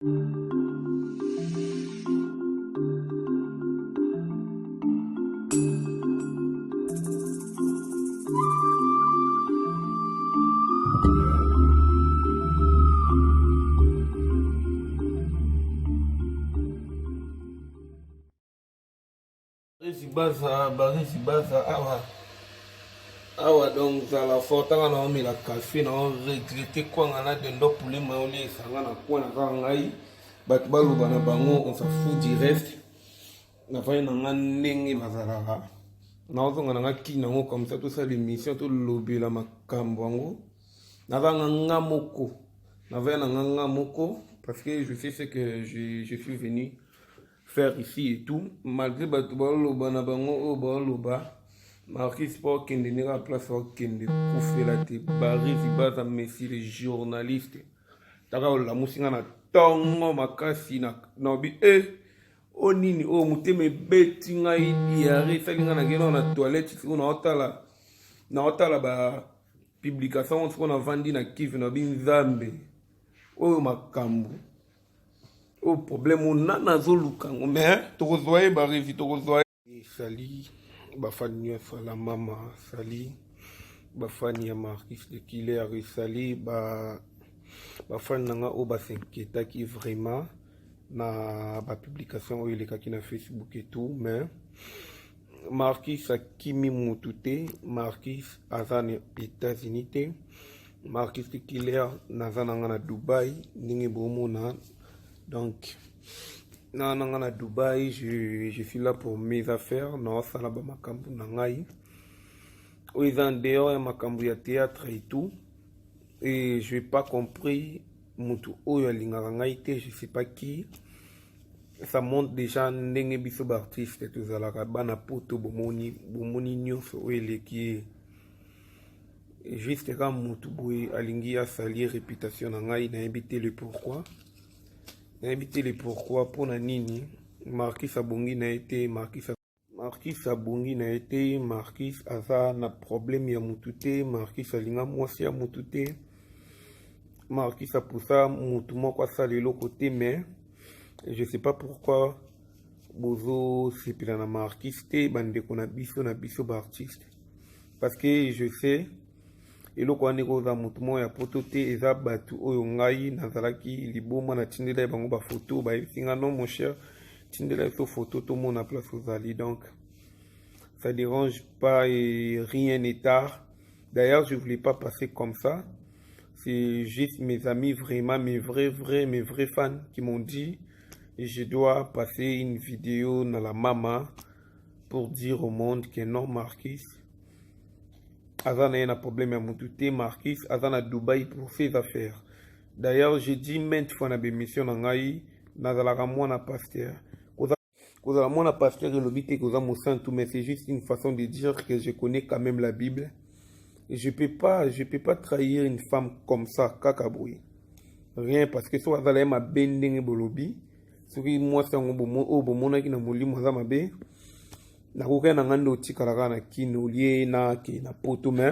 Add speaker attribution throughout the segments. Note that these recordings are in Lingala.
Speaker 1: Barisi baza awa donc zala fortanga na omela café na regrette kwanga na dendo problème oli esanga na kwa na kaka ngai bato baloba na bango on s'en fout du reste na fai na nga ndenge bazalaka naozonga na nga kini nango comme ça tosala émission tolobela makambo yango nazanga nga moko navaya na nga moko parce que je sais ce que je suis venu faire ici et tout, malgré bato baloba na bango oyo baloba Marquis Sport kende nera place au kende kufela te barisi baza messi les journalistes taka la musinga na tongo makasi na bi o nini o muteme beti ngai diare salinga na geno na toilette siko na otala ba publication siko na vandi na kive na binzambe oyo makambo au problème on a nazolukango mais tokozwa barisi tokozwa sali bafani ya sala mama sali bafani ya Marquis de Killer sali bafani nanga o basinquietaki vraiment na ba publication oyo elekaki na Facebook et tout mais Marquis akimi mutu te Marquis aza na États-Unis te Marquis de Killer naza nanga na Dubaï ndenge bomona. Donc, à Dubaï, je suis là pour mes affaires. Non, ça là-bas, ma cambu nangai. Ils ont dehors ma cambu ya théâtre et tout. Et je n'ai pas compris. Mutu oyo lingarangaite, je sais pas qui. Ça montre déjà n'enge biso artiste tout ça là. Bana poto bomoni nyonso oyo qui juste quand mutu boy alingi a sali réputation nangai na éviter le pourquoi. Éviter les pourquoi pour nini Marquis Abongi na été Marquis Abongi na été Marquis aza na problème ya mutute Marquis alinga mwasi ya mutute Marquis apusa mutu moko asalelo côté mais je sais pas pourquoi bozo sepela na Marquis te bandeko na biso ba artiste parce que je sais eloko wana ekoza motu moko ya poto te eza bato oyo ngai nazalaki liboma na tindela bango bafoto bayebisinga non mon cher tindela biso photo tomona place ozali donc ça dérange pas et rien n'est tard. D'ailleurs je voulais pas passer comme ça, c'est juste mes amis vraiment mes vrais fans qui m'ont dit je dois passer une vidéo dans la mama pour dire au monde que non Marquis Azana a un problème à Moutouté, Marquis, Azana à Dubaï pour ses affaires. D'ailleurs, j'ai dit maintes fois dans la mission Nangaï, Nazalaka Mwana Pasteur. Kozala Mwana Pasteur et l'obité Koza Moussantou, mais c'est juste une façon de dire que je connais quand même la Bible. Et je peux pas trahir une femme comme ça, Kakaboui. Rien, parce que soit Azala ma bending et bolobi, soit moi c'est un bomona qui n'a mouli moi ma bé. Nakoka na ngando tikalaka na kino lie na ke na poto mais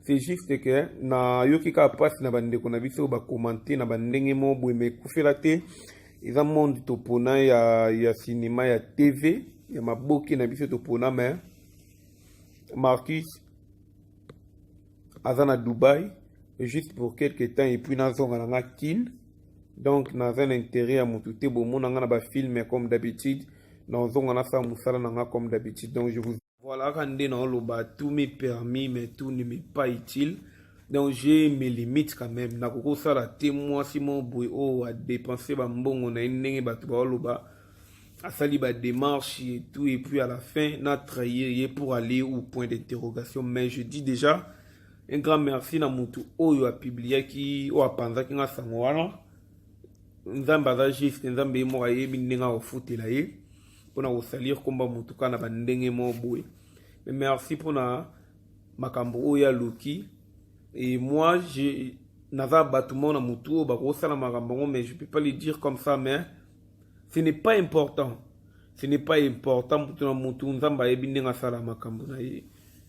Speaker 1: c'est juste que na yoki ka passe na bandeko na biso ba commenter na bandenge mo boye me kufela te eza monde topona ya cinéma ya TV ya maboki na biso topona mais Marquis azana Dubaï juste pour quelque temps et puis nazonga na kin donc na un intérêt à mutute bomona na ba film comme d'habitude. Comme d'habitude. Donc je vous voilà tout m'est permis mais tout ne m'est pas utile. Donc j'ai mes limites quand même. Nakoko sala témoin si mon boy oh a dépensé bambongo na ndenge bato ba loba a sali ba démarche et tout et puis à la fin na trahir pour aller au point d'interrogation mais je dis déjà un grand merci na mutu oyo a publié qui o a panza ki nga sangwana nzamba za juste nzambe mo ayebi ndinga ofutela ye pour nous salir comme mutuka na bandenge mo boy. Mais merci pour na makambo oya loki et moi j'ai naza batumo na mutu ba ko sala makambo mais je peux pas le dire comme ça mais ce n'est pas important. Ce n'est pas important mutu na mutu nzamba yebi ndinga sala makambo na ye.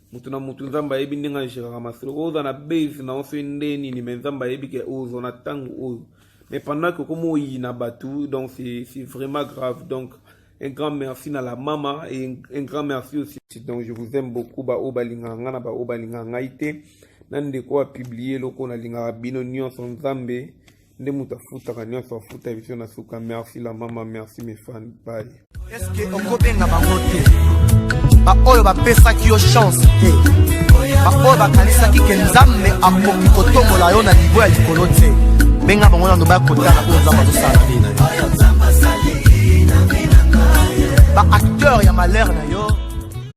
Speaker 1: Mutu na mutu nzamba yebi ndinga jira masolo oza na base na oso ndeni ni nzamba yebi ke ozo na tango ozo. mais pendant que comme il n'a pas tout, donc c'est vraiment grave. Donc un grand merci à la maman et un grand merci aussi. Donc je vous aime beaucoup. Ba obalinga ngana ba obalinga ngaite. Nande ko publier loko na linga bino nyonso nzambe. Nde mutafuta ka nyonso afuta emission na suka. Merci la maman, merci mes fans. Bye.
Speaker 2: Est-ce que okobenga bangote? Ba oyo ba pesa ki yo chance te. Ba oyo ba kanisa ki kenzambe akoki kotombola yo na niveau ya likolo te. Benga bango na ndoba kotana ko nzamba to sala. Ba acteur ya malheur na yo.